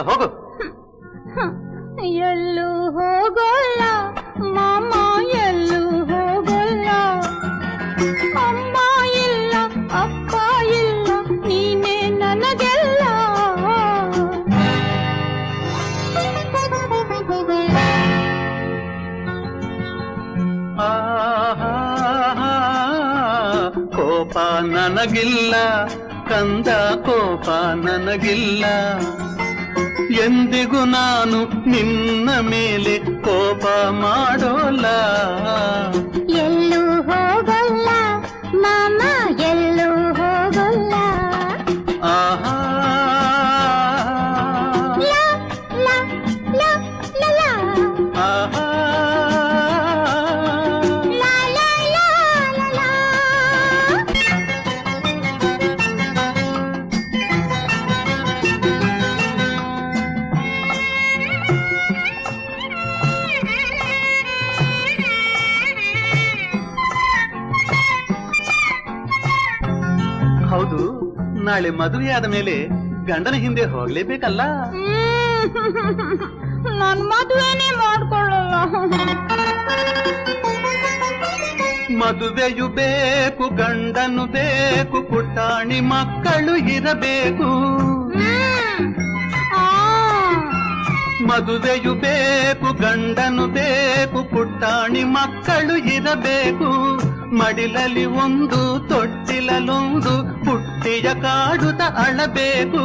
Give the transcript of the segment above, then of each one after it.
ಹೋಗೋದಿಲ್ಲ, ಹೋಗು. ಎಲ್ಲೂ ಹೋಗೋಲ್ಲ ಮಾಮ, ಎಲ್ಲೂ ಹೋಗೋಲ್ಲ. ಅಮ್ಮ ಇಲ್ಲ, ಅಪ್ಪ ಇಲ್ಲ, ನೀನೇ ನನಗೆಲ್ಲ. ಕೋಪ ನನಗಿಲ್ಲ ಕಂದ, ಕೋಪ ನನಗಿಲ್ಲ. ಎಂದಿಗೂ ನಾನು ನಿನ್ನ ಮೇಲೆ ಕೋಪ ಮಾಡೋಲ್ಲ. ಎಲ್ಲೂ ಹೋಗಲ್ಲ ಮಾಮ, ಎಲ್ಲೂ ಹೋಗಲ್ಲ. ಆಹಾ ಲಾ, ಲಾ, ಲಾ, ಲಾ, ಲಾ. ಆಹಾ ಲಾ, ಲಾ, ಲಾ, ಲಾ, ಲಾ. ಹೌದು, ನಾಳೆ ಮದುವೆಯಾದ ಮೇಲೆ ಗಂಡನ ಹಿಂದೆ ಹೋಗ್ಲೇಬೇಕಲ್ಲ. ನನ್ ಮದುವೆನೇ ಮಾಡ್ಕೊಳ್ಳಲ್ಲ. ಮದುವೆಯು ಬೇಕು, ಗಂಡನು ಬೇಕು, ಪುಟಾಣಿ ಮಕ್ಕಳು ಇರಬೇಕು. ಮದುವೆಯು ಬೇಕು, ಗಂಡನು ಬೇಕು, ಪುಟಾಣಿ ಮಕ್ಕಳು ಇರಬೇಕು. ಮಡಿಲಲ್ಲಿ ಒಂದು, ತೊಟ್ಟಿಲಲ್ಲೊಂದು, ಪುಟ್ಟಿಯ ಕಾಡುತ್ತ ಅಳಬೇಕು.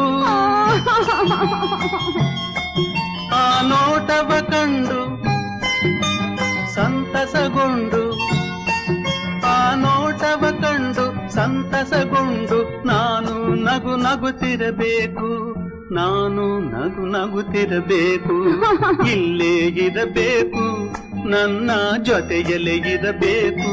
ಆ ನೋಟವ ಕಂಡು ಸಂತಸಗೊಂಡು, ಆ ನೋಟವ ಕಂಡು ಸಂತಸಗೊಂಡು, ನಾನು ನಗು ನಗುತ್ತಿರಬೇಕು, ನಾನು ನಗು ನಗುತ್ತಿರಬೇಕು. ಇಲ್ಲೇ ಇರಬೇಕು, ನನ್ನ ಜೊತೆಯಲ್ಲೇ ಇರಬೇಕು.